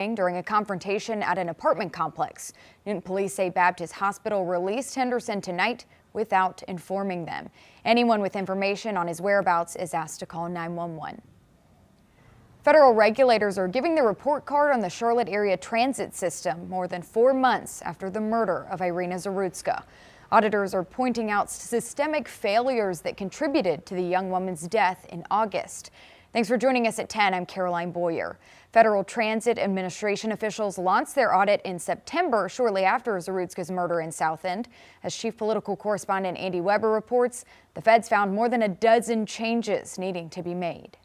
during a confrontation at an apartment complex. Newton police say Baptist Hospital released Henderson tonight without informing them. Anyone with information on his whereabouts is asked to call 911. Federal regulators are giving the report card on the Charlotte area transit system more than 4 months after the murder of Irina Zarutska. Auditors are pointing out systemic failures that contributed to the young woman's death in August. Thanks for joining us at 10. I'm Caroline Boyer. Federal Transit Administration officials launched their audit in September, shortly after Zarutska's murder in South End. As chief political correspondent Andy Weber reports, the feds found more than a dozen changes needing to be made.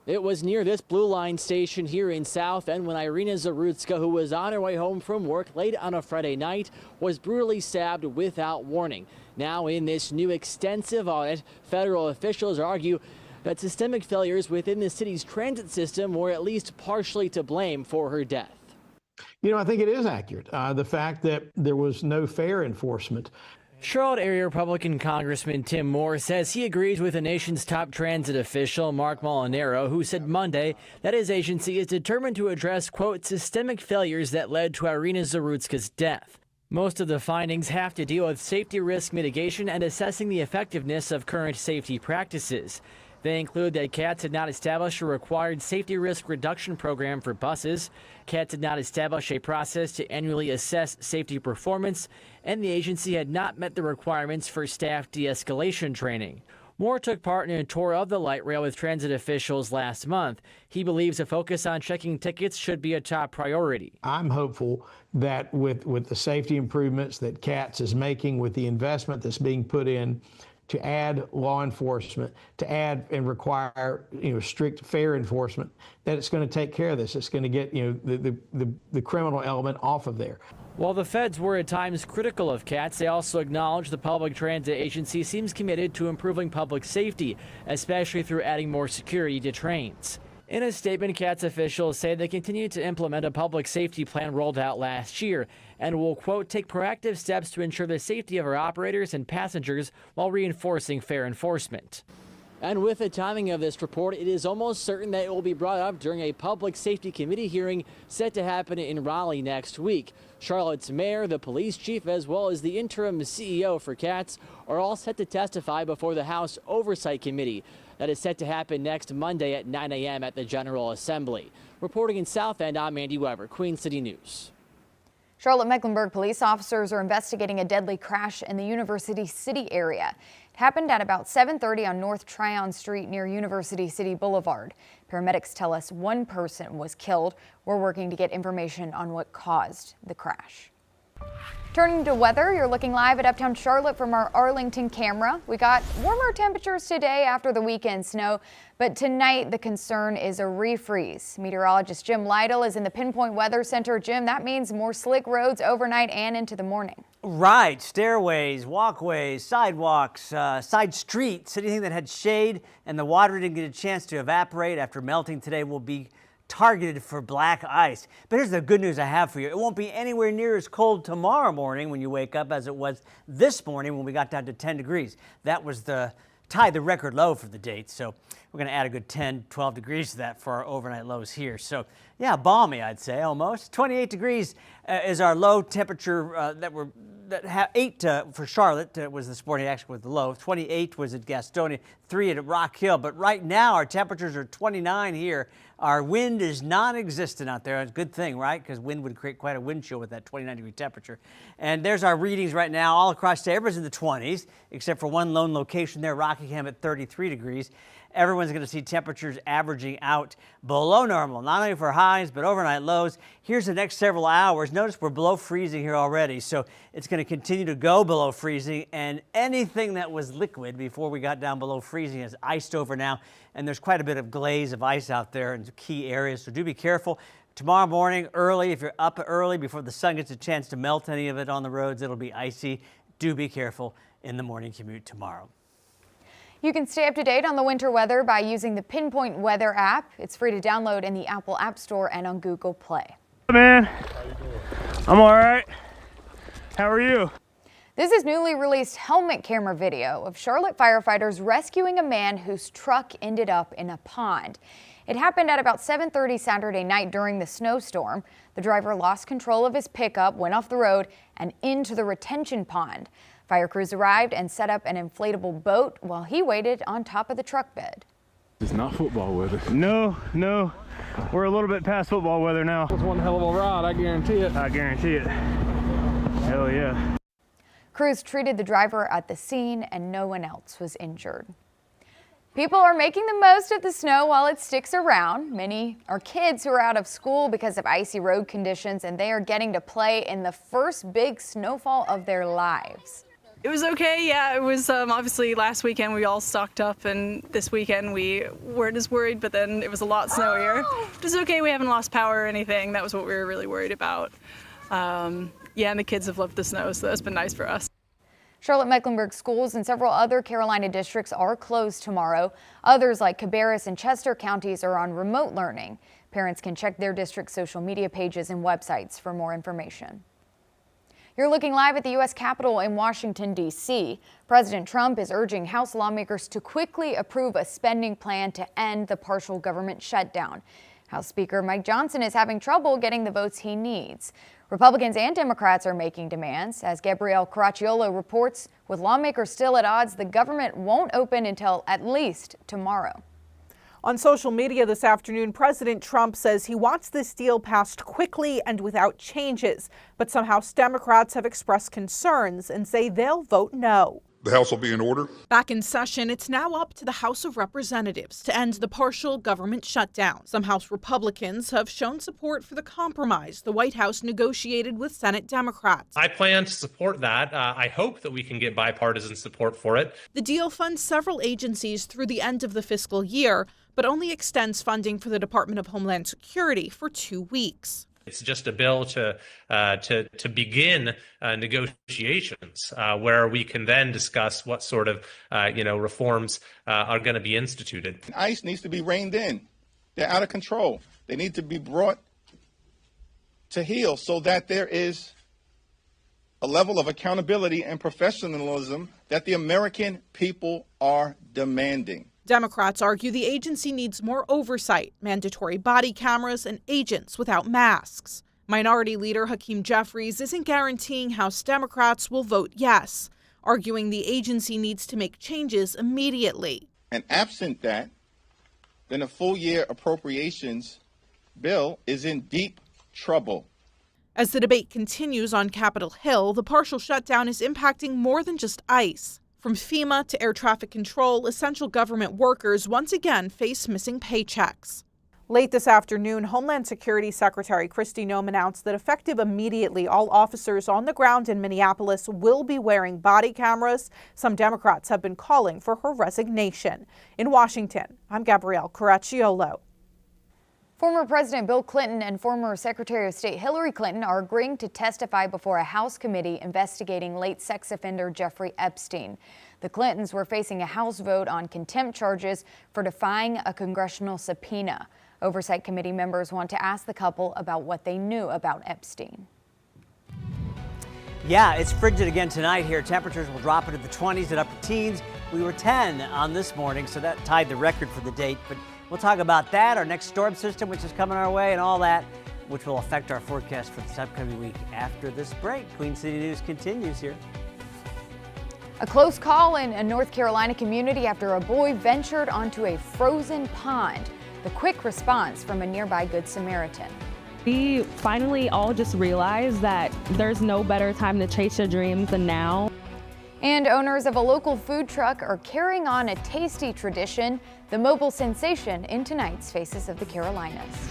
It was near this Blue Line station here in South End when Irina Zarutska, who was on her way home from work late on a Friday night, was brutally stabbed without warning. Now, in this new extensive audit, federal officials argue that systemic failures within the city's transit system were at least partially to blame for her death. You know, I think it is accurate. The fact that there was no fare enforcement. Charlotte area Republican Congressman Tim Moore says he agrees with the nation's top transit official, Mark Molinaro, who said Monday that his agency is determined to address, quote, systemic failures that led to Irina Zarutska's death. Most of the findings have to deal with safety risk mitigation and assessing the effectiveness of current safety practices. They include that CATS had not established a required safety risk reduction program for buses, CATS had not established a process to annually assess safety performance, and the agency had not met the requirements for staff de-escalation training. Moore took part in a tour of the light rail with transit officials last month. He believes a focus on checking tickets should be a top priority. I'm hopeful that with the safety improvements that CATS is making, with the investment that's being put in to add law enforcement, to add and require, strict fare enforcement, that it's going to take care of this. It's going to get, the criminal element off of there. While the feds were at times critical of CATS, they also acknowledged the public transit agency seems committed to improving public safety, especially through adding more security to trains. In a statement, CATS officials say they continue to implement a public safety plan rolled out last year and will, quote, take proactive steps to ensure the safety of our operators and passengers while reinforcing fare enforcement. And with the timing of this report, it is almost certain that it will be brought up during a public safety committee hearing set to happen in Raleigh next week. Charlotte's mayor, the police chief, as well as the interim CEO for CATS are all set to testify before the House Oversight Committee. That is set to happen next Monday at 9 a.m. at the General Assembly. Reporting in South End, I'm Andy Weber, Queen City News. Charlotte-Mecklenburg police officers are investigating a deadly crash in the University City area. It happened at about 7:30 on North Tryon Street near University City Boulevard. Paramedics tell us one person was killed. We're working to get information on what caused the crash. Turning to weather, you're looking live at Uptown Charlotte from our Arlington camera. We got warmer temperatures today after the weekend snow, but tonight the concern is a refreeze. Meteorologist Jim Lytle is in the Pinpoint Weather Center. Jim, that means more slick roads overnight and into the morning. Right, stairways, walkways, sidewalks, side streets, anything that had shade and the water didn't get a chance to evaporate after melting today will be targeted for black ice. But here's the good news I have for you. It won't be anywhere near as cold tomorrow morning when you wake up as it was this morning when we got down to 10 degrees. That was the record low for the date. So we're going to add a good 10, 12 degrees to that for our overnight lows here. So yeah, balmy, I'd say almost. 28 degrees is our low temperature for Charlotte was this morning actually with the low. 28 was at Gastonia, 3 at Rock Hill. But right now our temperatures are 29 here. Our wind is non-existent out there. It's a good thing, right? Because wind would create quite a wind chill with that 29-degree temperature. And there's our readings right now all across state. Everybody's in the 20s, except for one lone location there, Rockingham at 33 degrees. Everyone's going to see temperatures averaging out below normal, not only for highs, but overnight lows. Here's the next several hours. Notice we're below freezing here already, so it's going to continue to go below freezing, and anything that was liquid before we got down below freezing is iced over now, and there's quite a bit of glaze of ice out there in key areas, so do be careful. Tomorrow morning, early, if you're up early before the sun gets a chance to melt any of it on the roads, it'll be icy. Do be careful in the morning commute tomorrow. You can stay up to date on the winter weather by using the Pinpoint Weather app. It's free to download in the Apple App Store and on Google Play. Hey man, how you doing? I'm all right. How are you? This is newly released helmet camera video of Charlotte firefighters rescuing a man whose truck ended up in a pond. It happened at about 7:30 Saturday night during the snowstorm. The driver lost control of his pickup, went off the road and into the retention pond. Fire crews arrived and set up an inflatable boat while he waited on top of the truck bed. It's not football weather. No. We're a little bit past football weather now. It's one hell of a ride, I guarantee it. I guarantee it. Hell yeah. Crews treated the driver at the scene and no one else was injured. People are making the most of the snow while it sticks around. Many are kids who are out of school because of icy road conditions, and they are getting to play in the first big snowfall of their lives. It was okay, yeah. It was obviously last weekend we all stocked up, and this weekend we weren't as worried, but then it was a lot snowier. It was okay, we haven't lost power or anything. That was what we were really worried about. Yeah, and the kids have loved the snow, so that's been nice for us. Charlotte-Mecklenburg schools and several other Carolina districts are closed tomorrow. Others like Cabarrus and Chester counties are on remote learning. Parents can check their district social media pages and websites for more information. You're looking live at the U.S. Capitol in Washington, D.C. President Trump is urging House lawmakers to quickly approve a spending plan to end the partial government shutdown. House Speaker Mike Johnson is having trouble getting the votes he needs. Republicans and Democrats are making demands. As Gabrielle Caracciolo reports, with lawmakers still at odds, the government won't open until at least tomorrow. On social media this afternoon, President Trump says he wants this deal passed quickly and without changes. But some House Democrats have expressed concerns and say they'll vote no. The House will be in order. Back in session, it's now up to the House of Representatives to end the partial government shutdown. Some House Republicans have shown support for the compromise the White House negotiated with Senate Democrats. I plan to support that. I hope that we can get bipartisan support for it. The deal funds several agencies through the end of the fiscal year, but only extends funding for the Department of Homeland Security for 2 weeks. It's just a bill to begin negotiations where we can then discuss what sort of reforms are going to be instituted. ICE needs to be reined in. They're out of control. They need to be brought to heel so that there is a level of accountability and professionalism that the American people are demanding. Democrats argue the agency needs more oversight, mandatory body cameras, and agents without masks. Minority Leader Hakeem Jeffries isn't guaranteeing House Democrats will vote yes, arguing the agency needs to make changes immediately. And absent that, then a full-year appropriations bill is in deep trouble. As the debate continues on Capitol Hill, the partial shutdown is impacting more than just ICE. From FEMA to air traffic control, essential government workers once again face missing paychecks. Late this afternoon, Homeland Security Secretary Kristi Noem announced that effective immediately, all officers on the ground in Minneapolis will be wearing body cameras. Some Democrats have been calling for her resignation. In Washington, I'm Gabrielle Caracciolo. Former President Bill Clinton and former Secretary of State Hillary Clinton are agreeing to testify before a House committee investigating late sex offender Jeffrey Epstein. The Clintons were facing a House vote on contempt charges for defying a congressional subpoena. Oversight committee members want to ask the couple about what they knew about Epstein. Yeah, it's frigid again tonight here. Temperatures will drop into the 20s and upper teens. We were 10 on this morning, so that tied the record for the date. But we'll talk about that, our next storm system, which is coming our way, and all that, which will affect our forecast for this upcoming week after this break. Queen City News continues here. A close call in a North Carolina community after a boy ventured onto a frozen pond. The quick response from a nearby Good Samaritan. We finally all just realized that there's no better time to chase your dreams than now. And owners of a local food truck are carrying on a tasty tradition, the mobile sensation in tonight's Faces of the Carolinas.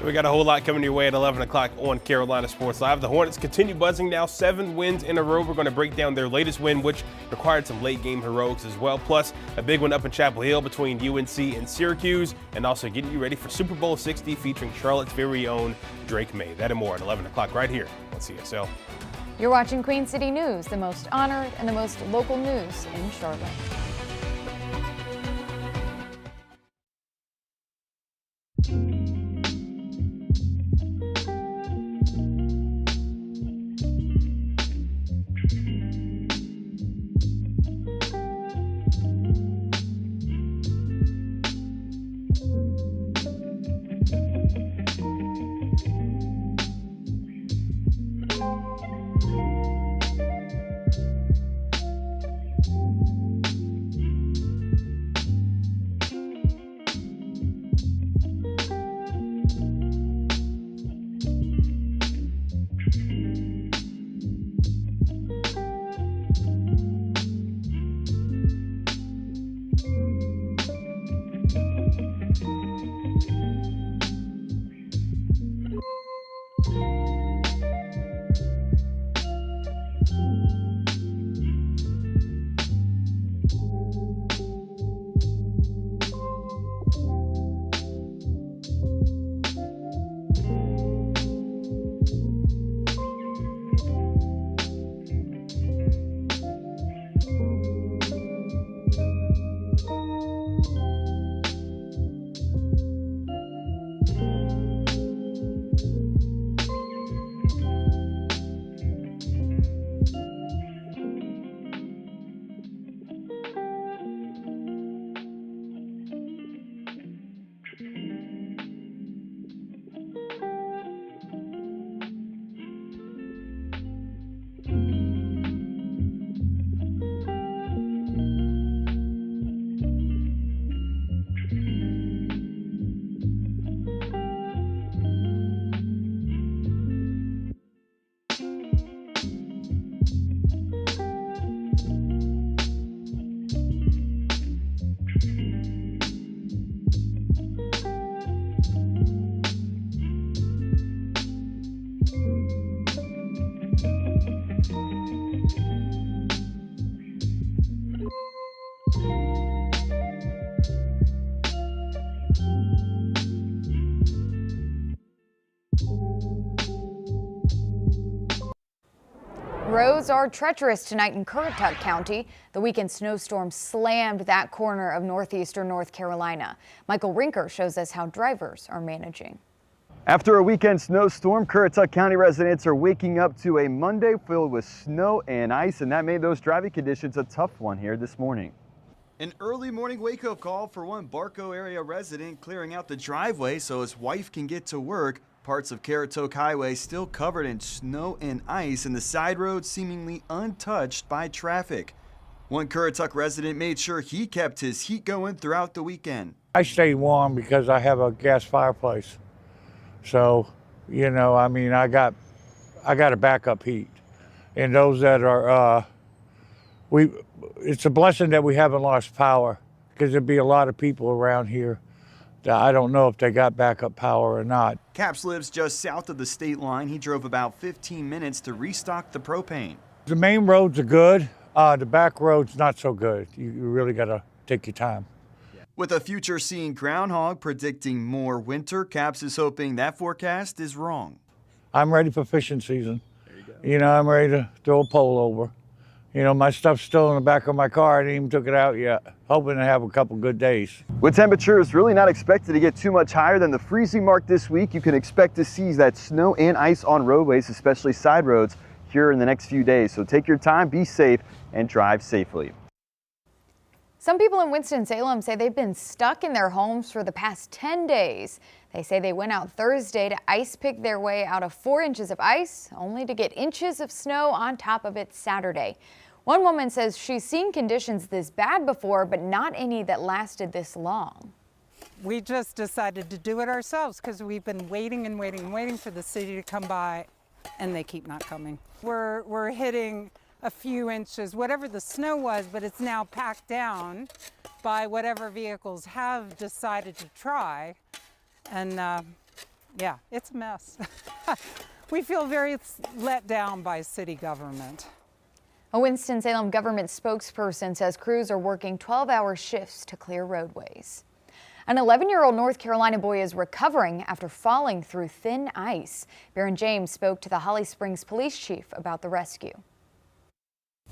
We got a whole lot coming your way at 11 o'clock on Carolina Sports Live. The Hornets continue buzzing now, 7 wins in a row. We're going to break down their latest win, which required some late game heroics as well. Plus, a big one up in Chapel Hill between UNC and Syracuse, and also getting you ready for Super Bowl 60 featuring Charlotte's very own Drake May. That and more at 11 o'clock right here on CSL. You're watching Queen City News, the most honored and the most local news in Charlotte. Roads are treacherous tonight in Currituck County. The weekend snowstorm slammed that corner of northeastern North Carolina. Michael Rinker shows us how drivers are managing. After a weekend snowstorm, Currituck County residents are waking up to a Monday filled with snow and ice, and that made those driving conditions a tough one here this morning. An early morning wake-up call for one Barco area resident clearing out the driveway so his wife can get to work. Parts of Currituck Highway still covered in snow and ice, and the side roads seemingly untouched by traffic. One Currituck resident made sure he kept his heat going throughout the weekend. I stay warm because I have a gas fireplace. So, you know, I mean, I got a backup heat. And those that are, it's a blessing that we haven't lost power, because there'd be a lot of people around here that I don't know if they got backup power or not. Caps lives just south of the state line. He drove about 15 minutes to restock the propane. The main roads are good. The back roads not so good. You really got to take your time. With a future seeing groundhog predicting more winter, Caps is hoping that forecast is wrong. I'm ready for fishing season. There you go. You know, I'm ready to throw a pole over. You know, my stuff's still in the back of my car. I didn't even took it out yet. Hoping to have a couple good days. With temperatures really not expected to get too much higher than the freezing mark this week, you can expect to see that snow and ice on roadways, especially side roads, here in the next few days. So take your time, be safe, and drive safely. Some people in Winston-Salem say they've been stuck in their homes for the past 10 days. They say they went out Thursday to ice pick their way out of 4 inches of ice, only to get inches of snow on top of it Saturday. One woman says she's seen conditions this bad before, but not any that lasted this long. We just decided to do it ourselves because we've been waiting and waiting and waiting for the city to come by, and they keep not coming. We're hitting a few inches, whatever the snow was, but it's now packed down by whatever vehicles have decided to try. And yeah, it's a mess. We feel very let down by city government. A Winston-Salem government spokesperson says crews are working 12-hour shifts to clear roadways. An 11-year-old North Carolina boy is recovering after falling through thin ice. Baron James spoke to the Holly Springs police chief about the rescue.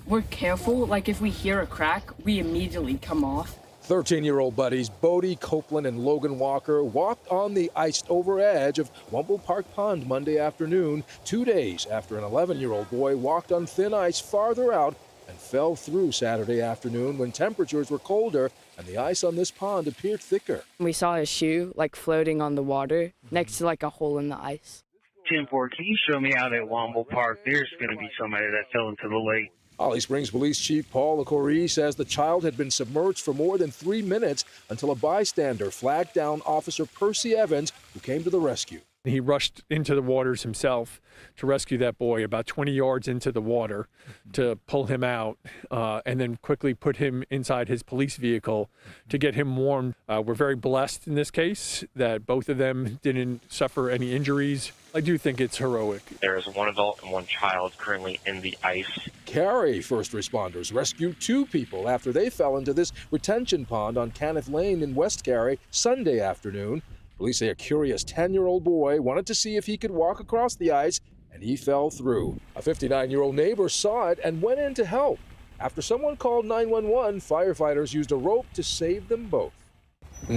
We're careful, like if we hear a crack, we immediately come off. 13-year-old buddies Bodie, Copeland, and Logan Walker walked on the iced-over edge of Wumble Park Pond Monday afternoon, 2 days after an 11-year-old boy walked on thin ice farther out and fell through Saturday afternoon when temperatures were colder and the ice on this pond appeared thicker. We saw his shoe, like, floating on the water next to, like, a hole in the ice. 10-4, can you show me out at Wumble Park? There's going to be somebody that fell into the lake. Holly Springs Police Chief Paul LaCourie says the child had been submerged for more than 3 minutes until a bystander flagged down Officer Percy Evans, who came to the rescue. He rushed into the waters himself to rescue that boy about 20 yards into the water to pull him out and then quickly put him inside his police vehicle to get him warm. We're very blessed in this case that both of them didn't suffer any injuries. I do think it's heroic. There is one adult and one child currently in the ice. Cary first responders rescued 2 people after they fell into this retention pond on Kenneth Lane in West Cary Sunday afternoon. Police say a curious 10-year-old boy wanted to see if he could walk across the ice, and he fell through. A 59-year-old neighbor saw it and went in to help. After someone called 911, firefighters used a rope to save them both.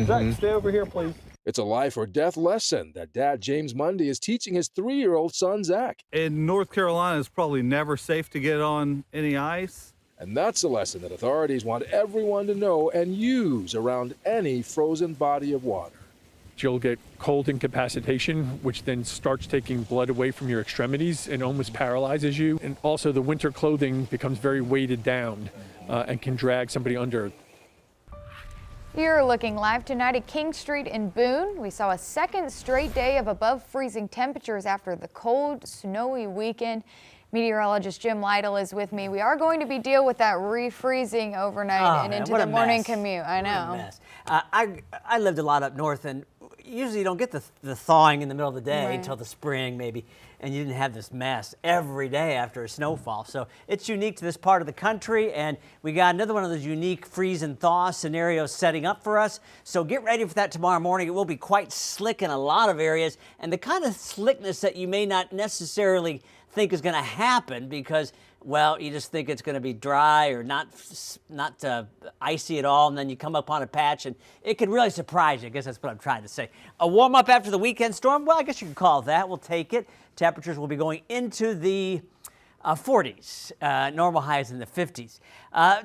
Zach, stay over here, please. It's a life or death lesson that Dad James Mundy is teaching his 3-year-old son, Zach. In North Carolina, it's probably never safe to get on any ice. And that's a lesson that authorities want everyone to know and use around any frozen body of water. You'll get cold incapacitation, which then starts taking blood away from your extremities and almost paralyzes you. And also the winter clothing becomes very weighted down and can drag somebody under. You're looking live tonight at King Street in Boone. We saw a second straight day of above freezing temperatures after the cold, snowy weekend. Meteorologist Jim Lytle is with me. We are going to be dealing with that refreezing overnight and into the morning commute. I know. What a mess. I lived a lot up north, and usually you don't get the thawing in the middle of the day until the spring maybe, and you didn't have this mess every day after a snowfall. So it's unique to this part of the country, and we got another one of those unique freeze and thaw scenarios setting up for us. So get ready for that tomorrow morning. It will be quite slick in a lot of areas, and the kind of slickness that you may not necessarily think is going to happen because, well, you just think it's going to be dry or not icy at all, and then you come upon a patch, and it can really surprise you. I guess that's what I'm trying to say. A warm-up after the weekend storm? Well, I guess you can call it that. We'll take it. Temperatures will be going into the 40s, normal highs in the 50s.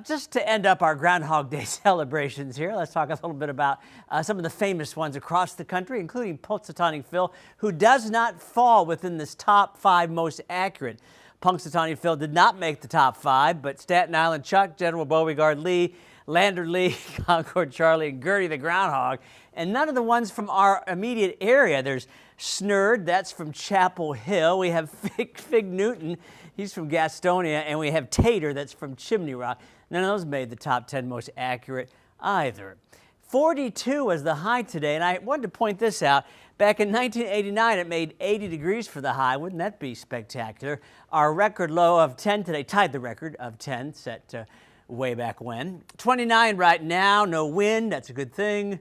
Just to end up our Groundhog Day celebrations here, let's talk a little bit about some of the famous ones across the country, including Punxsutawney Phil, who does not fall within this top 5 most accurate. Punxsutawney Phil did not make the top 5, but Staten Island Chuck, General Beauregard Lee, Lander Lee, Concord Charlie, and Gertie the Groundhog, and none of the ones from our immediate area. There's Snurd, that's from Chapel Hill. We have Fig Newton, he's from Gastonia, and we have Tater, that's from Chimney Rock. None of those made the top 10 most accurate either. 42 was the high today, and I wanted to point this out. Back in 1989, it made 80 degrees for the high. Wouldn't that be spectacular? Our record low of 10 today tied the record of 10 set way back when. 29 right now, no wind, that's a good thing.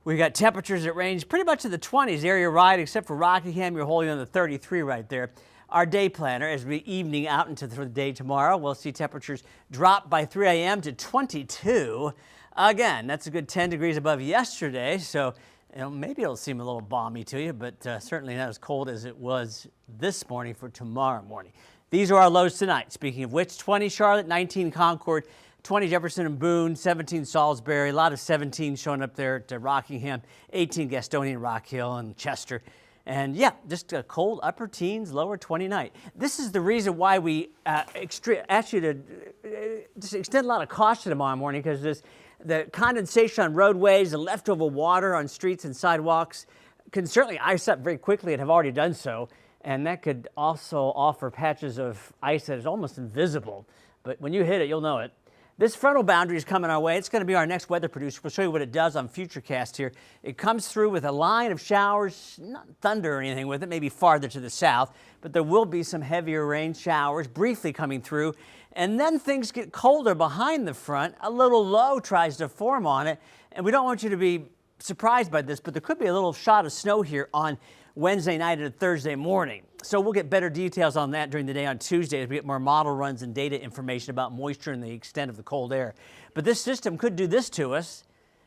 We got temperatures that range pretty much in the 20s area-wide, except for Rockingham. You're holding on the 33 right there. Our day planner, as we evening out into the day tomorrow, we'll see temperatures drop by 3 a.m. to 22. Again, that's a good 10 degrees above yesterday, so maybe it'll seem a little balmy to you, but certainly not as cold as it was this morning for tomorrow morning. These are our lows tonight. Speaking of which, 20 Charlotte, 19 Concord, 20 Jefferson and Boone, 17 Salisbury, a lot of 17 showing up there to Rockingham, 18 Gastonia and Rock Hill and Chester. And yeah, just a cold upper teens, lower 20 night. This is the reason why we ask you to just extend a lot of caution tomorrow morning, because the condensation on roadways, the leftover water on streets and sidewalks can certainly ice up very quickly and have already done so. And that could also offer patches of ice that is almost invisible. But when you hit it, you'll know it. This frontal boundary is coming our way. It's going to be our next weather producer. We'll show you what it does on Futurecast here. It comes through with a line of showers, not thunder or anything with it, maybe farther to the south, but there will be some heavier rain showers briefly coming through. And then things get colder behind the front. A little low tries to form on it. And we don't want you to be surprised by this, but there could be a little shot of snow here on Wednesday night and Thursday morning. So we'll get better details on that during the day on Tuesday as we get more model runs and data information about moisture and the extent of the cold air. But this system could do this to us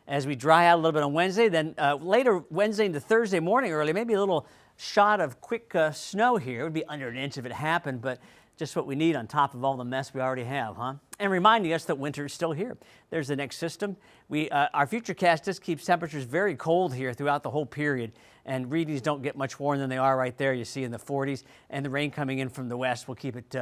as we dry out a little bit on Wednesday. Then later Wednesday into Thursday morning early, maybe a little shot of quick snow here. It would be under an inch if it happened, but just what we need on top of all the mess we already have, huh? And reminding us that winter is still here. There's the next system. Our Futurecast just keeps temperatures very cold here throughout the whole period, and readings don't get much warmer than they are right there. You see in the 40s, and the rain coming in from the west will keep it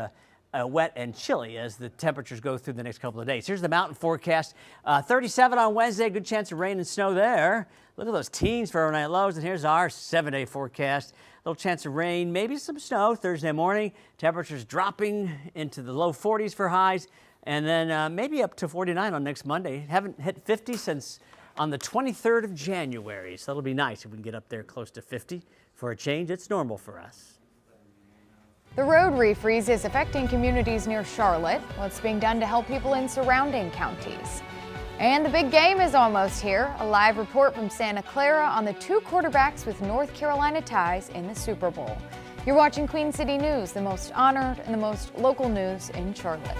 wet and chilly as the temperatures go through the next couple of days. Here's the mountain forecast. 37 on Wednesday, good chance of rain and snow there. Look at those teens for overnight lows, and here's our 7-day forecast. Little chance of rain, maybe some snow Thursday morning. Temperatures dropping into the low 40s for highs, and then maybe up to 49 on next Monday. Haven't hit 50 since on the 23rd of January, so that'll be nice if we can get up there close to 50 for a change. It's normal for us. The road refreeze is affecting communities near Charlotte. What's being done to help people in surrounding counties? And the big game is almost here. A live report from Santa Clara on the 2 quarterbacks with North Carolina ties in the Super Bowl. You're watching Queen City News, the most honored and the most local news in Charlotte.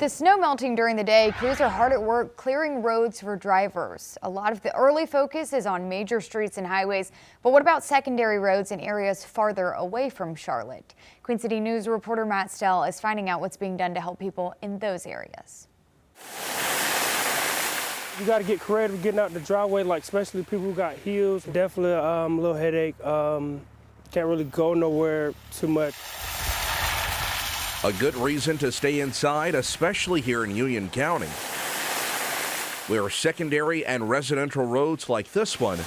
the snow melting during the day, crews are hard at work clearing roads for drivers. A lot of the early focus is on major streets and highways, but what about secondary roads in areas farther away from Charlotte? Queen City News reporter Matt Stell is finding out what's being done to help people in those areas. You got to get creative getting out the driveway, like especially people who got heels. Definitely a little headache. Can't really go nowhere too much. A good reason to stay inside, especially here in Union County, where secondary and residential roads like this one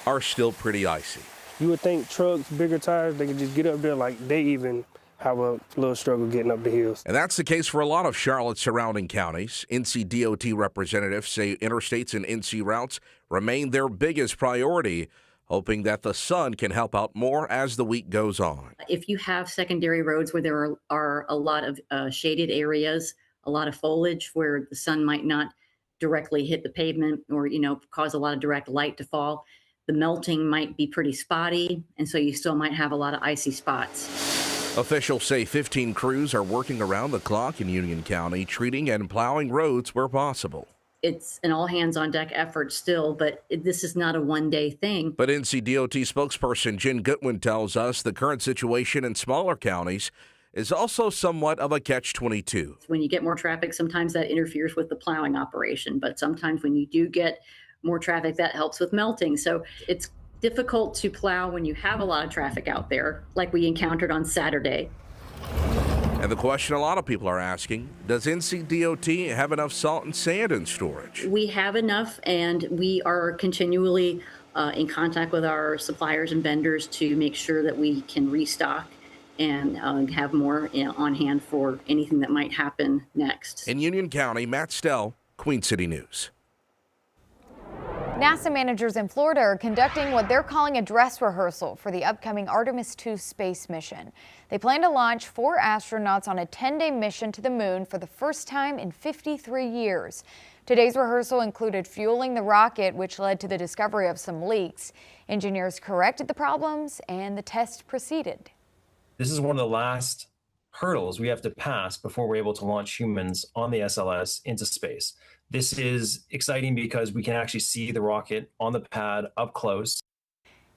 are still pretty icy. You would think trucks, bigger tires, they could just get up there like they even have a little struggle getting up the hills. And that's the case for a lot of Charlotte's surrounding counties. NCDOT representatives say interstates and NC routes remain their biggest priority, hoping that the sun can help out more as the week goes on. If you have secondary roads where there are a lot of shaded areas, a lot of foliage where the sun might not directly hit the pavement or, cause a lot of direct light to fall, the melting might be pretty spotty, and so you still might have a lot of icy spots. Officials say 15 crews are working around the clock in Union County, treating and plowing roads where possible. It's an all-hands-on-deck effort still, but this is not a one-day thing. But NCDOT spokesperson Jen Goodwin tells us the current situation in smaller counties is also somewhat of a catch-22. When you get more traffic, sometimes that interferes with the plowing operation, but sometimes when you do get more traffic, that helps with melting. So it's difficult to plow when you have a lot of traffic out there, like we encountered on Saturday. And the question a lot of people are asking, does NCDOT have enough salt and sand in storage? We have enough, and we are continually in contact with our suppliers and vendors to make sure that we can restock and have more on hand for anything that might happen next. In Union County, Matt Stell, Queen City News. NASA managers in Florida are conducting what they're calling a dress rehearsal for the upcoming Artemis II space mission. They plan to launch 4 astronauts on a 10-day mission to the moon for the first time in 53 years. Today's rehearsal included fueling the rocket, which led to the discovery of some leaks. Engineers corrected the problems and the test proceeded. This is one of the last hurdles we have to pass before we're able to launch humans on the SLS into space. This is exciting because we can actually see the rocket on the pad up close.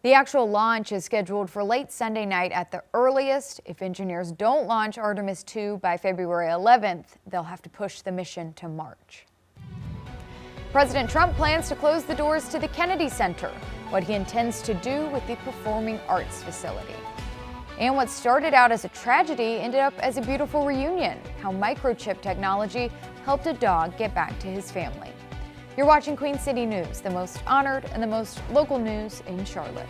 The actual launch is scheduled for late Sunday night at the earliest. If engineers don't launch Artemis II by February 11th, they'll have to push the mission to March. President Trump plans to close the doors to the Kennedy Center, what he intends to do with the performing arts facility. And what started out as a tragedy ended up as a beautiful reunion, how microchip technology helped a dog get back to his family. You're watching Queen City News, the most honored and the most local news in Charlotte.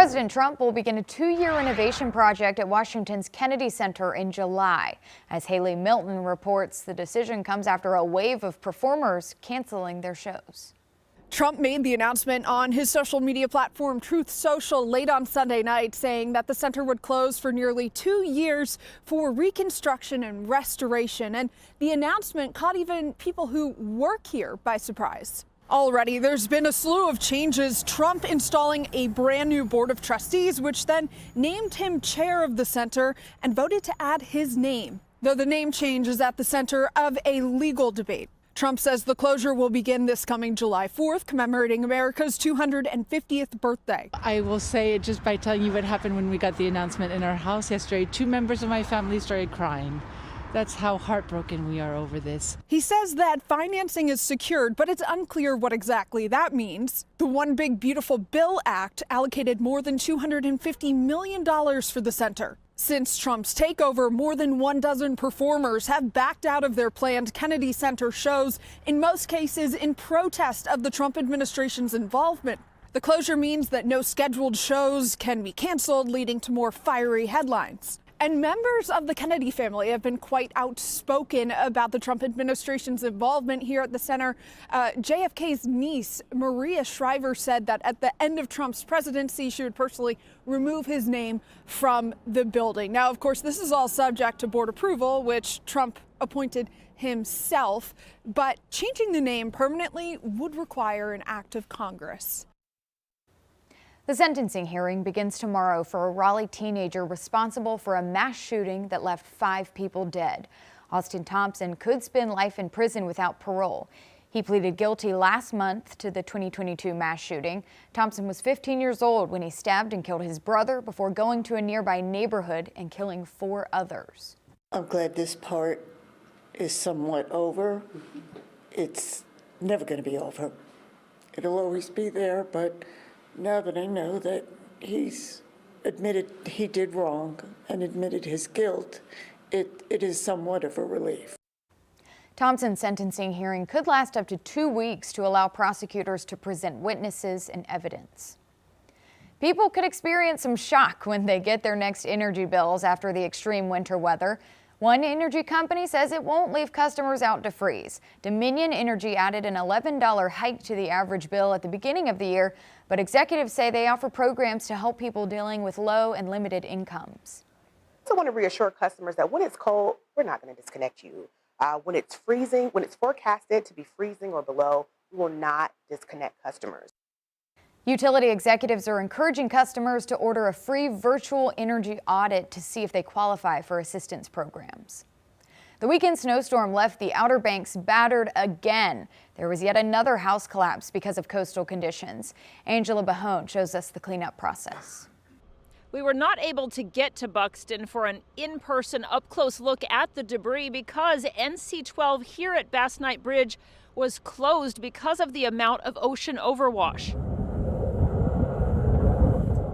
President Trump will begin a 2-year renovation project at Washington's Kennedy Center in July. As Haley Milton reports, the decision comes after a wave of performers canceling their shows. Trump made the announcement on his social media platform Truth Social late on Sunday night, saying that the center would close for nearly 2 years for reconstruction and restoration. And the announcement caught even people who work here by surprise. Already, there's been a slew of changes, Trump installing a brand new board of trustees, which then named him chair of the center and voted to add his name, though the name change is at the center of a legal debate. Trump says the closure will begin this coming July 4th, commemorating America's 250th birthday. I will say it just by telling you what happened when we got the announcement in our house yesterday. 2 members of my family started crying. That's how heartbroken we are over this. He says that financing is secured, but it's unclear what exactly that means. The One Big Beautiful Bill Act allocated more than $250 million for the center. Since Trump's takeover, more than 12 performers have backed out of their planned Kennedy Center shows, in most cases in protest of the Trump administration's involvement. The closure means that no scheduled shows can be canceled, leading to more fiery headlines. And members of the Kennedy family have been quite outspoken about the Trump administration's involvement here at the center. JFK's niece, Maria Shriver, said that at the end of Trump's presidency, she would personally remove his name from the building. Now, of course, this is all subject to board approval, which Trump appointed himself. But changing the name permanently would require an act of Congress. The sentencing hearing begins tomorrow for a Raleigh teenager responsible for a mass shooting that left 5 people dead. Austin Thompson could spend life in prison without parole. He pleaded guilty last month to the 2022 mass shooting. Thompson was 15 years old when he stabbed and killed his brother before going to a nearby neighborhood and killing 4 others. I'm glad this part is somewhat over. It's never going to be over. It'll always be there, but now that I know that he's admitted he did wrong and admitted his guilt, it is somewhat of a relief. Thompson's sentencing hearing could last up to 2 weeks to allow prosecutors to present witnesses and evidence. People could experience some shock when they get their next energy bills after the extreme winter weather. One energy company says it won't leave customers out to freeze. Dominion Energy added an $11 hike to the average bill at the beginning of the year, but executives say they offer programs to help people dealing with low and limited incomes. I want to reassure customers that when it's cold, we're not going to disconnect you. When it's freezing, when it's forecasted to be freezing or below, we will not disconnect customers. Utility executives are encouraging customers to order a free virtual energy audit to see if they qualify for assistance programs. The weekend snowstorm left the Outer Banks battered again. There was yet another house collapse because of coastal conditions. Angela Bahone shows us the cleanup process. We were not able to get to Buxton for an in-person up-close look at the debris because NC-12 here at Bass Knight Bridge was closed because of the amount of ocean overwash.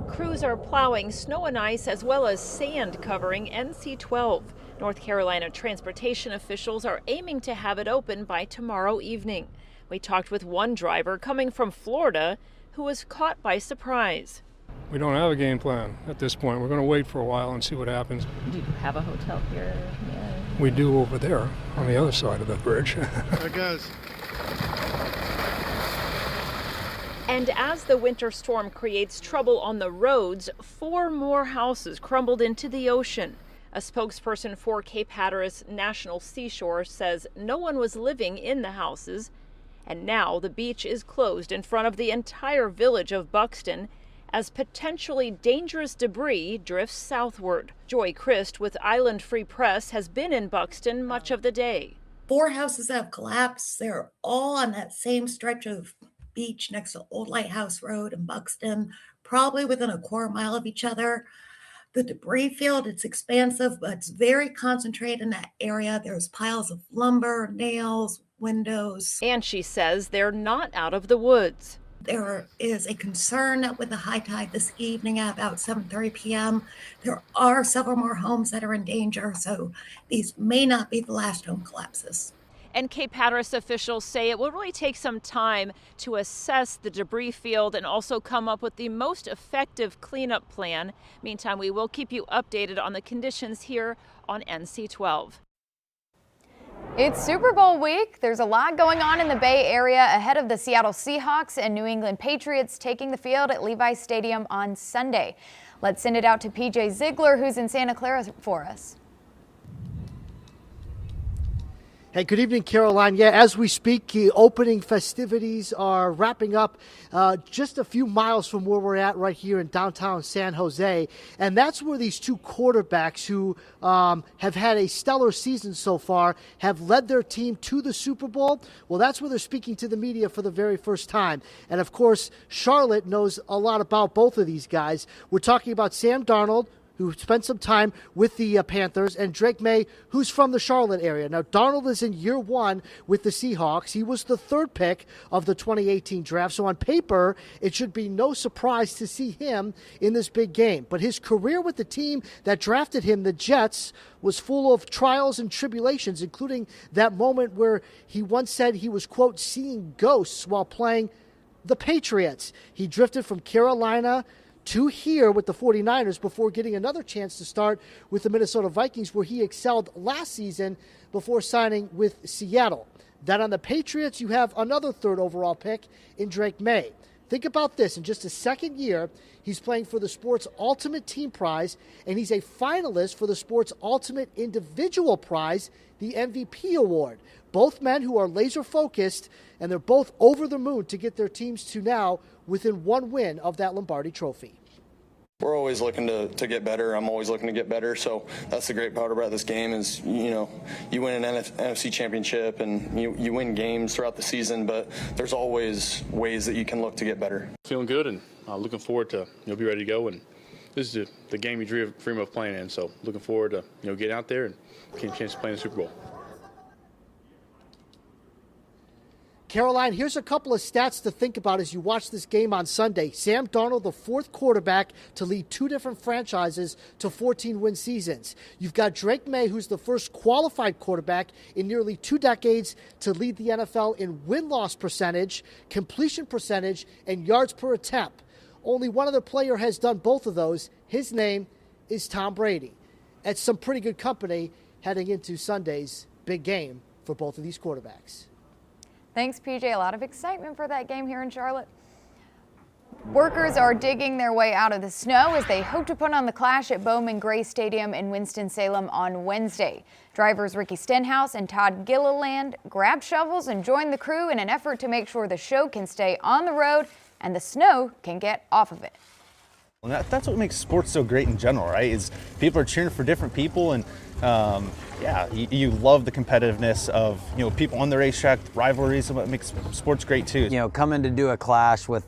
Crews are plowing snow and ice as well as sand covering NC-12. North Carolina transportation officials are aiming to have it open by tomorrow evening. We talked with one driver coming from Florida who was caught by surprise. We don't have a game plan at this point. We're going to wait for a while and see what happens. Do you have a hotel here? Yeah. We do over there on the other side of the bridge. There goes. And as the winter storm creates trouble on the roads, 4 more houses crumbled into the ocean. A spokesperson for Cape Hatteras National Seashore says no one was living in the houses. And now the beach is closed in front of the entire village of Buxton as potentially dangerous debris drifts southward. Joy Christ with Island Free Press has been in Buxton much of the day. 4 houses have collapsed. They're all on that same stretch of beach next to Old Lighthouse Road in Buxton, probably within a quarter mile of each other. The debris field, it's expansive, but it's very concentrated in that area. There's piles of lumber, nails, windows. And she says they're not out of the woods. There is a concern that with the high tide this evening at about 7:30 p.m., there are several more homes that are in danger, so these may not be the last home collapses. And Cape Hatteras officials say it will really take some time to assess the debris field and also come up with the most effective cleanup plan. Meantime, we will keep you updated on the conditions here on NC12. It's Super Bowl week. There's a lot going on in the Bay Area ahead of the Seattle Seahawks and New England Patriots taking the field at Levi Stadium on Sunday. Let's send it out to PJ Ziegler, who's in Santa Clara for us. Hey, good evening, Caroline. Yeah, as we speak, the opening festivities are wrapping up just a few miles from where we're at right here in downtown San Jose. And that's where these two quarterbacks who have had a stellar season so far have led their team to the Super Bowl. Well, that's where they're speaking to the media for the very first time. And, of course, Charlotte knows a lot about both of these guys. We're talking about Sam Darnold, who spent some time with the Panthers, and Drake May, who's from the Charlotte area. Now, Darnold is in year one with the Seahawks. He was the third pick of the 2018 draft, so on paper, it should be no surprise to see him in this big game. But his career with the team that drafted him, the Jets, was full of trials and tribulations, including that moment where he once said he was, quote, seeing ghosts while playing the Patriots. He drifted from Carolina to here with the 49ers before getting another chance to start with the Minnesota Vikings, where he excelled last season before signing with Seattle. Then on the Patriots, you have another third overall pick in Drake May. Think about this. In just his second year, he's playing for the Sports Ultimate Team Prize, and he's a finalist for the Sports Ultimate Individual Prize, the MVP Award. Both men who are laser-focused, and they're both over the moon to get their teams to now within one win of that Lombardi Trophy. We're always looking to get better. I'm always looking to get better. So that's the great part about this game is, you win an NFC championship and you win games throughout the season, but there's always ways that you can look to get better. Feeling good and looking forward to be ready to go. And this is the game you dream of playing in. So looking forward to getting out there and getting a chance to play in the Super Bowl. Caroline, here's a couple of stats to think about as you watch this game on Sunday. Sam Darnold, the fourth quarterback to lead two different franchises to 14-win seasons. You've got Drake May, who's the first qualified quarterback in nearly 2 decades to lead the NFL in win-loss percentage, completion percentage, and yards per attempt. Only one other player has done both of those. His name is Tom Brady. That's some pretty good company heading into Sunday's big game for both of these quarterbacks. Thanks, PJ. A lot of excitement for that game here in Charlotte. Workers are digging their way out of the snow as they hope to put on the Clash at Bowman Gray Stadium in Winston-Salem on Wednesday. Drivers Ricky Stenhouse and Todd Gilliland grabbed shovels and joined the crew in an effort to make sure the show can stay on the road and the snow can get off of it. Well, that's what makes sports so great in general, right? Is people are cheering for different people, and you love the competitiveness of people on the racetrack, the rivalries, and what makes sports great too. Coming to do a Clash with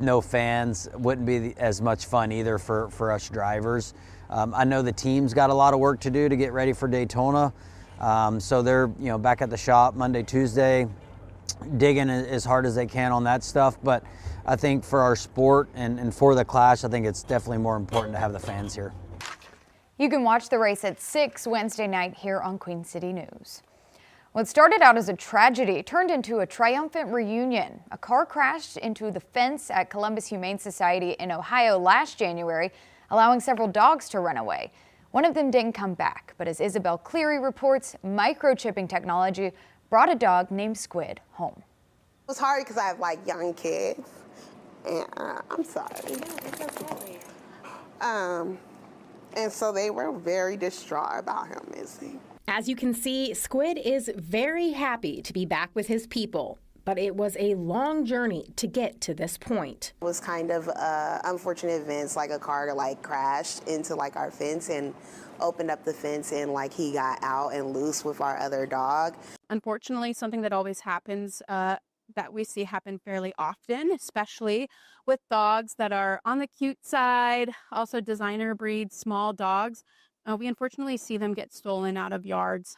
no fans wouldn't be as much fun either for us drivers. I know the team's got a lot of work to do to get ready for Daytona, so they're back at the shop Monday, Tuesday, digging as hard as they can on that stuff. But I think for our sport and for the Clash, I think it's definitely more important to have the fans here. You can watch the race at 6 Wednesday night here on Queen City News. What started out as a tragedy turned into a triumphant reunion. A car crashed into the fence at Columbus Humane Society in Ohio last January, allowing several dogs to run away. One of them didn't come back, but as Isabel Cleary reports, microchipping technology brought a dog named Squid home. It was hard because I have young kids, and I'm sorry. And so they were very distraught about him missing. As you can see, Squid is very happy to be back with his people, but it was a long journey to get to this point. It was kind of unfortunate events, like a car crashed into our fence and opened up the fence, and he got out and loose with our other dog. Unfortunately, something that always happens that we see happen fairly often, especially with dogs that are on the cute side, also designer breed small dogs. We unfortunately see them get stolen out of yards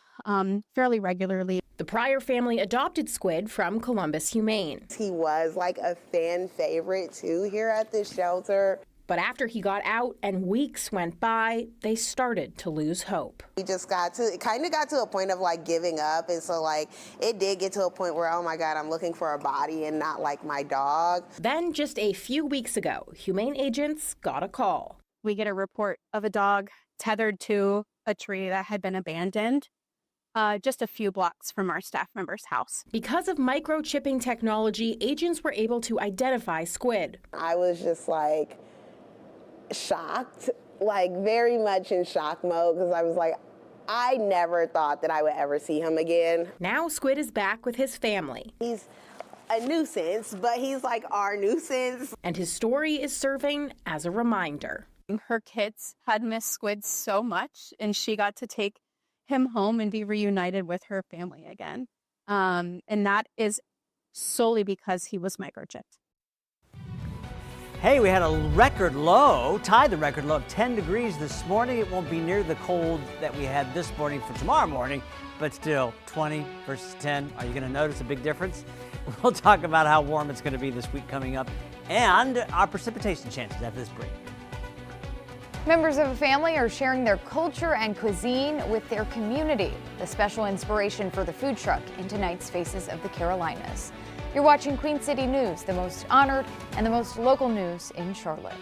fairly regularly. The Pryor family adopted Squid from Columbus Humane. He was a fan favorite too here at the shelter. But after he got out and weeks went by, they started to lose hope. We just kind of got to a point of like giving up. And so like it did get to a point where, oh my God, I'm looking for a body and not like my dog. Then just a few weeks ago, humane agents got a call. We get a report of a dog tethered to a tree that had been abandoned just a few blocks from our staff member's house. Because of microchipping technology, agents were able to identify Squid. I was just like shocked, like very much in shock mode, because I was like, I never thought that I would ever see him again. Now Squid is back with his family. He's a nuisance, but he's like our nuisance. And his story is serving as a reminder. Her kids had missed Squid so much, and she got to take him home and be reunited with her family again. And that is solely because he was microchipped. Hey, we had a record low, tied the record low of 10 degrees this morning. It won't be near the cold that we had this morning for tomorrow morning, but still 20 versus 10. Are you going to notice a big difference? We'll talk about how warm it's going to be this week coming up and our precipitation chances after this break. Members of a family are sharing their culture and cuisine with their community. The special inspiration for the food truck in tonight's Faces of the Carolinas. You're watching Queen City News, the most honored and the most local news in Charlotte.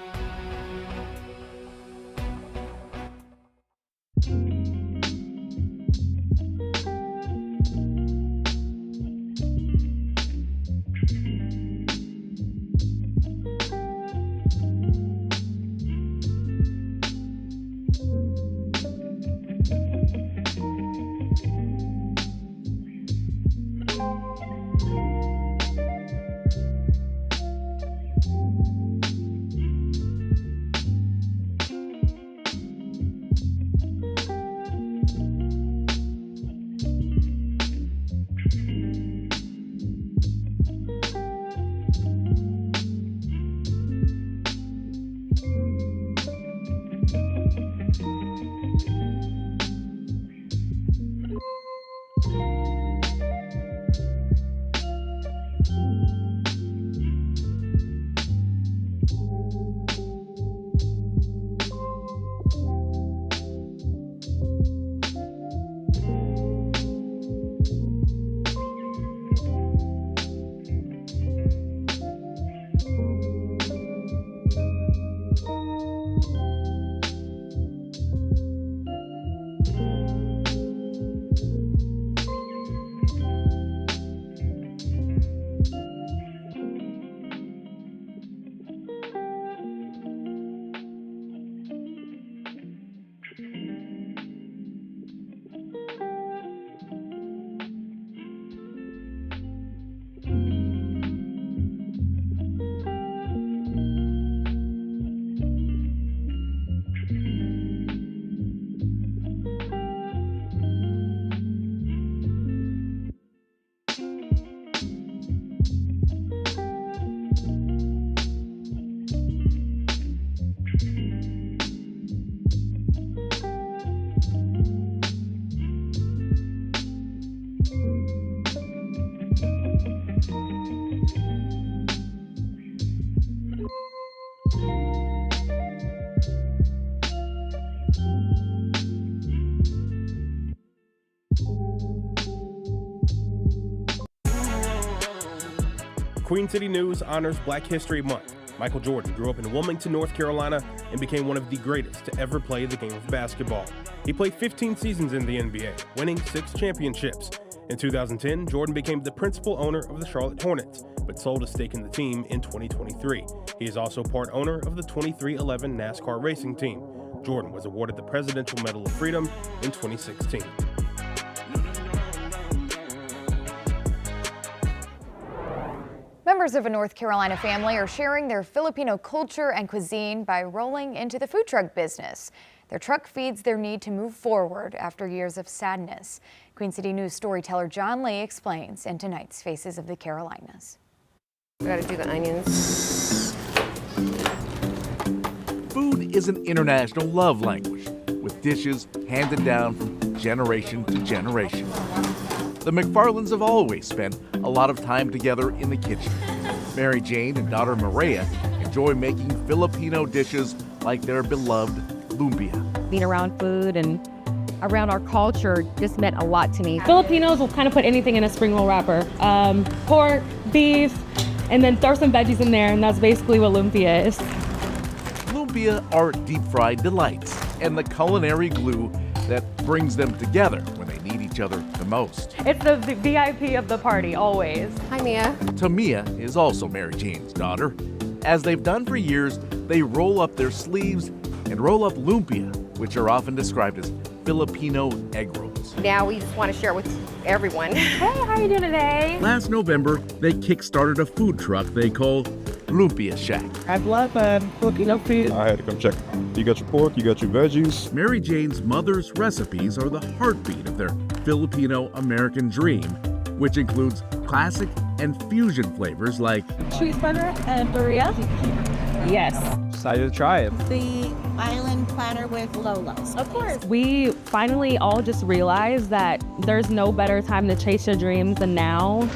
Queen City News honors Black History Month. Michael Jordan grew up in Wilmington, North Carolina, and became one of the greatest to ever play the game of basketball. He played 15 seasons in the NBA, winning 6 championships. In 2010, Jordan became the principal owner of the Charlotte Hornets, but sold a stake in the team in 2023. He is also part owner of the 2311 NASCAR racing team. Jordan was awarded the Presidential Medal of Freedom in 2016. Members of a North Carolina family are sharing their Filipino culture and cuisine by rolling into the food truck business. Their truck feeds their need to move forward after years of sadness. Queen City News storyteller John Lee explains in tonight's Faces of the Carolinas. We gotta do the onions. Food is an international love language, with dishes handed down from generation to generation. The McFarlands have always spent a lot of time together in the kitchen. Mary Jane and daughter Maria and enjoy making Filipino dishes like their beloved lumpia. Being around food and around our culture just meant a lot to me. Filipinos will kind of put anything in a spring roll wrapper. Pork, beef, and then throw some veggies in there, and that's basically what lumpia is. Lumpia are deep-fried delights and the culinary glue that brings them together when they need each other the most. It's the VIP of the party, always. Hi, Mia. Tamia is also Mary Jane's daughter. As they've done for years, they roll up their sleeves and roll up lumpia, which are often described as Filipino egg rolls. Now we just want to share it with everyone. Hey, how are you doing today? Last November, they kick-started a food truck they call Lumpia Shack. I love Filipino food. I had to come check. You got your pork, you got your veggies. Mary Jane's mother's recipes are the heartbeat of their Filipino-American dream, which includes classic and fusion flavors like cheese butter and burrito. Yes. Excited to try it. The island platter with Lolos. Of course. We finally all just realized that there's no better time to chase your dreams than now.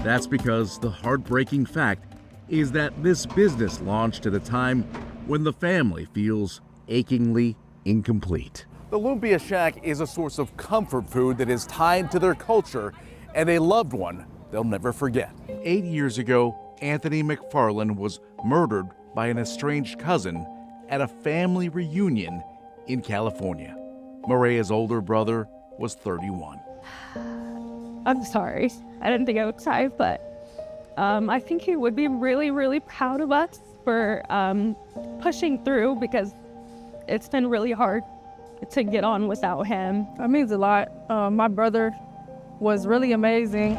That's because the heartbreaking fact is that this business launched at a time when the family feels achingly incomplete. The Lumpia Shack is a source of comfort food that is tied to their culture and a loved one they'll never forget. 8 years ago, Anthony McFarland was murdered by an estranged cousin at a family reunion in California. Maria's older brother was 31. I'm sorry. I didn't think I would cry, but I think he would be really, really proud of us for pushing through, because it's been really hard to get on without him. That means a lot. My brother was really amazing.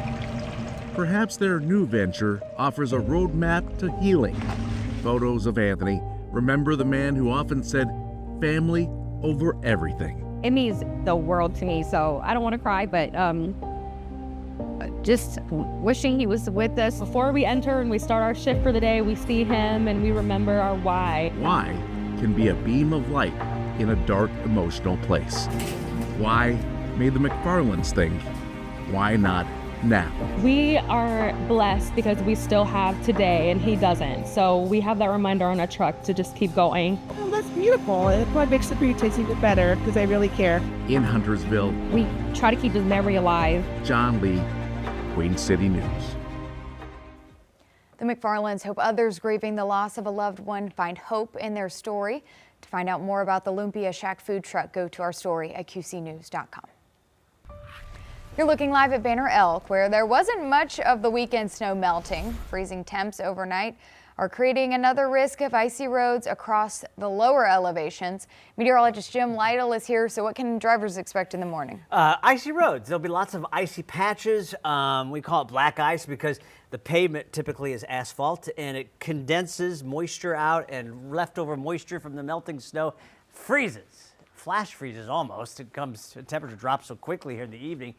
Perhaps their new venture offers a roadmap to healing. Photos of Anthony remember the man who often said family over everything. It means the world to me, so I don't want to cry, but just wishing he was with us. Before we enter and we start our shift for the day, we see him and we remember our why. Why can be a beam of light in a dark, emotional place. Why made the McFarlands think, why not now? We are blessed because we still have today and he doesn't. So we have that reminder on our truck to just keep going. Oh, that's beautiful. It what makes the food taste even better because they really care. In Huntersville, we try to keep his memory alive. John Lee, Queen City News. The McFarlands hope others grieving the loss of a loved one find hope in their story. To find out more about the Lumpia Shack food truck, go to our story at qcnews.com. You're looking live at Banner Elk, where there wasn't much of the weekend snow melting. Freezing temps overnight are creating another risk of icy roads across the lower elevations. Meteorologist Jim Lytle is here. So what can drivers expect in the morning? Icy roads. There'll be lots of icy patches. We call it black ice because the pavement typically is asphalt and it condenses moisture out, and leftover moisture from the melting snow freezes. Flash freezes almost. The temperature drops so quickly here in the evening.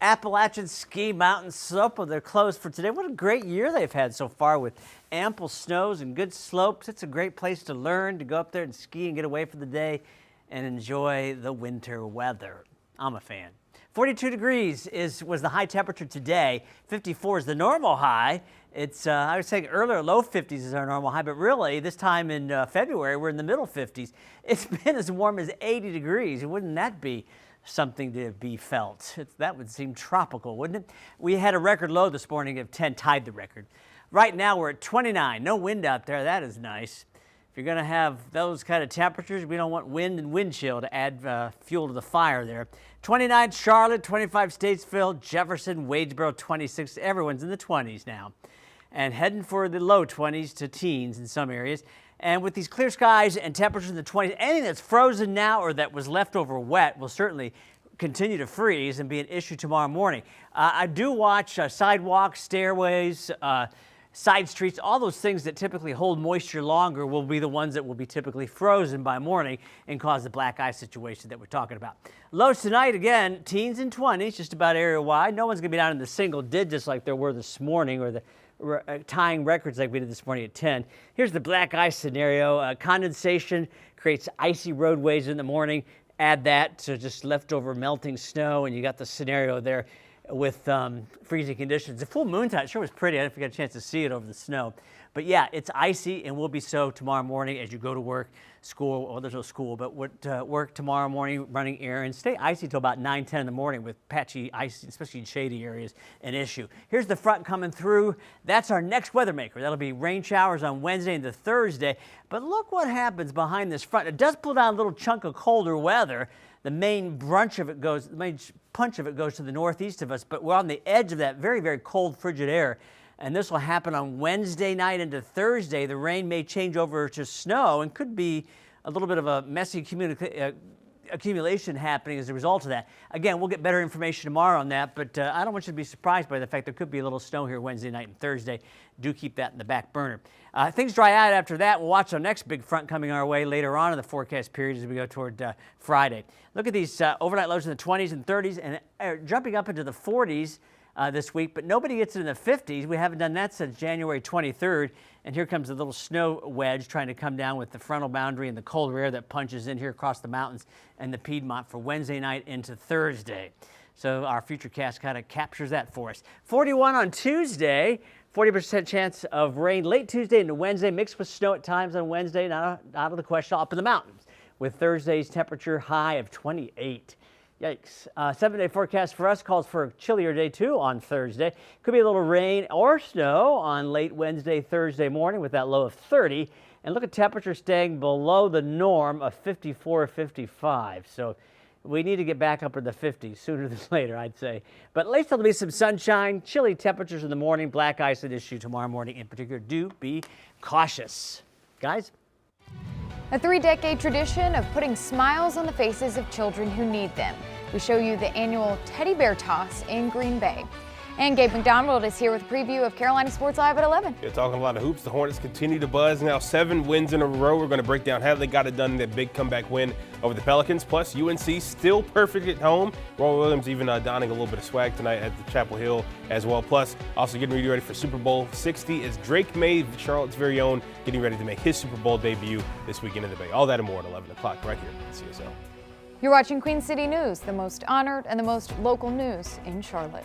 Appalachian Ski Mountain Slope, well, they're closed for today. What a great year they've had so far with ample snows and good slopes. It's a great place to learn, to go up there and ski and get away for the day and enjoy the winter weather. I'm a fan. 42 degrees was the high temperature today. 54 is the normal high. It's, I was saying earlier, low 50s is our normal high, but really this time in February, we're in the middle 50s. It's been as warm as 80 degrees. Wouldn't that be something to be felt? That would seem tropical, wouldn't it? We had a record low this morning of 10, tied the record. Right now we're at 29, no wind out there. That is nice. If you're gonna have those kind of temperatures, we don't want wind and wind chill to add fuel to the fire there. 29 Charlotte, 25 Statesville, Jefferson, Wadesboro, 26. Everyone's in the 20s now. And heading for the low 20s to teens in some areas. And with these clear skies and temperatures in the 20s, anything that's frozen now or that was left over wet will certainly continue to freeze and be an issue tomorrow morning. I do watch sidewalks, stairways, side streets, all those things that typically hold moisture longer will be the ones that will be typically frozen by morning and cause the black ice situation that we're talking about. Lows tonight, again, teens and 20s, just about area-wide. No one's going to be down in the single digits like there were this morning, or the tying records like we did this morning at 10. Here's the black ice scenario. Condensation creates icy roadways in the morning. Add that to just leftover melting snow, and you got the scenario there with freezing conditions. The full moon tide sure was pretty. I didn't get a chance to see it over the snow. But yeah, it's icy and will be so tomorrow morning as you go to work, school. Well, there's no school, but work tomorrow morning, running errands. Stay icy till about 9, 10 in the morning with patchy ice, especially in shady areas, an issue. Here's the front coming through. That's our next weather maker. That'll be rain showers on Wednesday into Thursday. But look what happens behind this front. It does pull down a little chunk of colder weather. The main punch of it goes to the northeast of us, but we're on the edge of that very, very cold, frigid air. And this will happen on Wednesday night into Thursday. The rain may change over to snow and could be a little bit of a messy accumulation happening as a result of that. Again, we'll get better information tomorrow on that, but I don't want you to be surprised by the fact there could be a little snow here Wednesday night and Thursday. Do keep that in the back burner. Things dry out after that. We'll watch our next big front coming our way later on in the forecast period as we go toward Friday. Look at these overnight lows in the 20s and 30s and jumping up into the 40s this week, but nobody gets in the 50s. We haven't done that since January 23rd. And here comes a little snow wedge trying to come down with the frontal boundary and the colder air that punches in here across the mountains and the Piedmont for Wednesday night into Thursday. So our futurecast kind of captures that for us. 41 on Tuesday, 40% chance of rain late Tuesday into Wednesday, mixed with snow at times on Wednesday, not out of the question, up in the mountains, with Thursday's temperature high of 28. Yikes. 7-day forecast for us calls for a chillier day, too, on Thursday. Could be a little rain or snow on late Wednesday, Thursday morning with that low of 30. And look at temperatures staying below the norm of 54 or 55. So we need to get back up in the 50s sooner than later, I'd say. But at least there'll be some sunshine, chilly temperatures in the morning, black ice at issue tomorrow morning in particular. Do be cautious. Guys? A 3-decade tradition of putting smiles on the faces of children who need them. We show you the annual Teddy Bear Toss in Green Bay. And Gabe McDonald is here with a preview of Carolina Sports Live at 11. Yeah, talking a lot of hoops. The Hornets continue to buzz. Now 7 wins in a row. We're going to break down how they got it done in that big comeback win over the Pelicans. Plus, UNC still perfect at home. Roy Williams even donning a little bit of swag tonight at the Chapel Hill as well. Plus, also getting ready for Super Bowl 60 as Drake May, Charlotte's very own, getting ready to make his Super Bowl debut this weekend in the Bay. All that and more at 11 o'clock right here at CSL. You're watching Queen City News, the most honored and the most local news in Charlotte.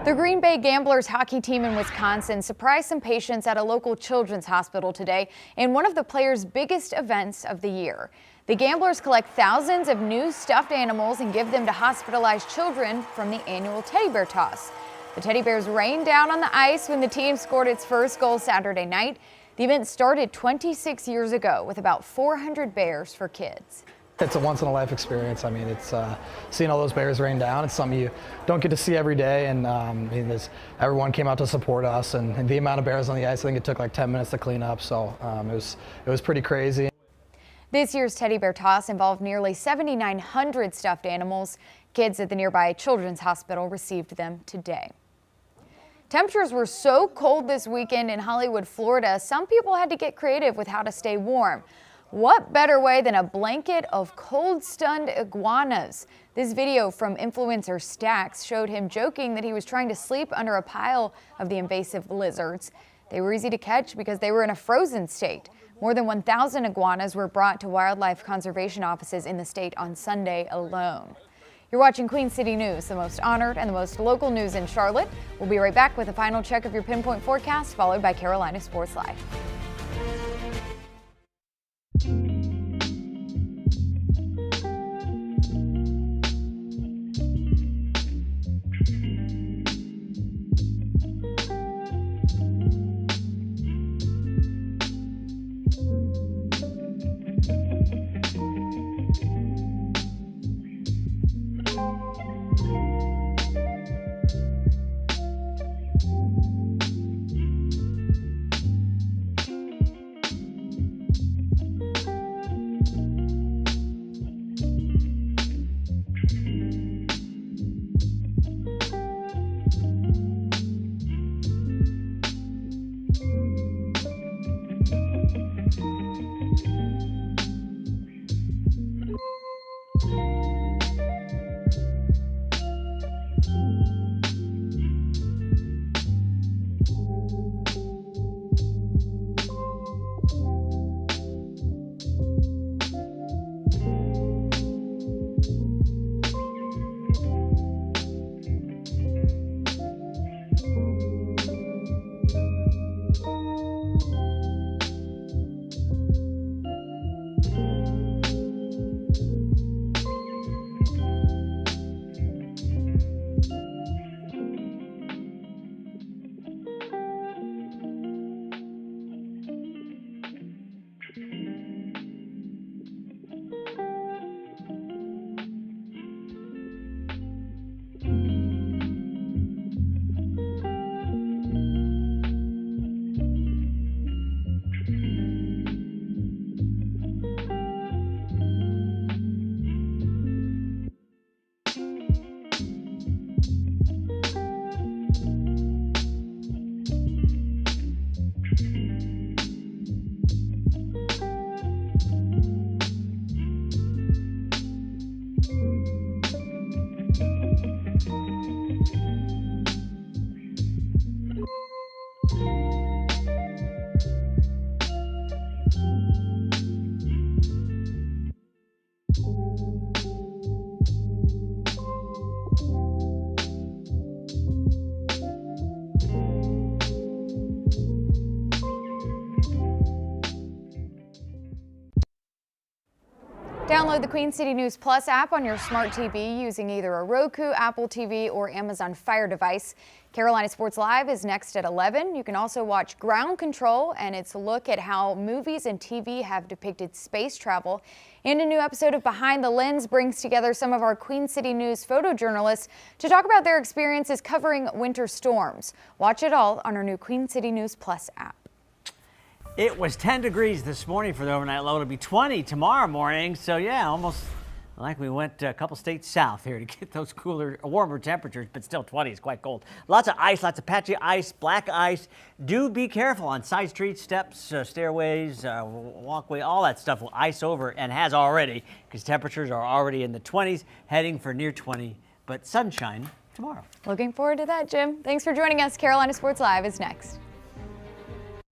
The Green Bay Gamblers hockey team in Wisconsin surprised some patients at a local children's hospital today in one of the players' biggest events of the year. The Gamblers collect thousands of new stuffed animals and give them to hospitalized children from the annual teddy bear toss. The teddy bears rained down on the ice when the team scored its first goal Saturday night. The event started 26 years ago with about 400 bears for kids. It's a once-in-a-life experience. I mean, it's seeing all those bears rain down. It's something you don't get to see every day, and everyone came out to support us. And the amount of bears on the ice, I think it took like 10 minutes to clean up. So it was pretty crazy. This year's teddy bear toss involved nearly 7,900 stuffed animals. Kids at the nearby children's hospital received them today. Temperatures were so cold this weekend in Hollywood, Florida, some people had to get creative with how to stay warm. What better way than a blanket of cold-stunned iguanas? This video from influencer Stax showed him joking that he was trying to sleep under a pile of the invasive lizards. They were easy to catch because they were in a frozen state. More than 1,000 iguanas were brought to wildlife conservation offices in the state on Sunday alone. You're watching Queen City News, the most honored and the most local news in Charlotte. We'll be right back with a final check of your pinpoint forecast, followed by Carolina Sports Live. Download the Queen City News Plus app on your smart TV using either a Roku, Apple TV, or Amazon Fire device. Carolina Sports Live is next at 11. You can also watch Ground Control and its look at how movies and TV have depicted space travel. And a new episode of Behind the Lens brings together some of our Queen City News photojournalists to talk about their experiences covering winter storms. Watch it all on our new Queen City News Plus app. It was 10 degrees this morning for the overnight low. It'll be 20 tomorrow morning. So yeah, almost like we went a couple states south here to get those cooler, warmer temperatures, but still 20 is quite cold. Lots of ice, lots of patchy ice, black ice. Do be careful on side streets, steps, stairways, walkway, all that stuff will ice over and has already, because temperatures are already in the 20s, heading for near 20, but sunshine tomorrow. Looking forward to that, Jim. Thanks for joining us. Carolina Sports Live is next.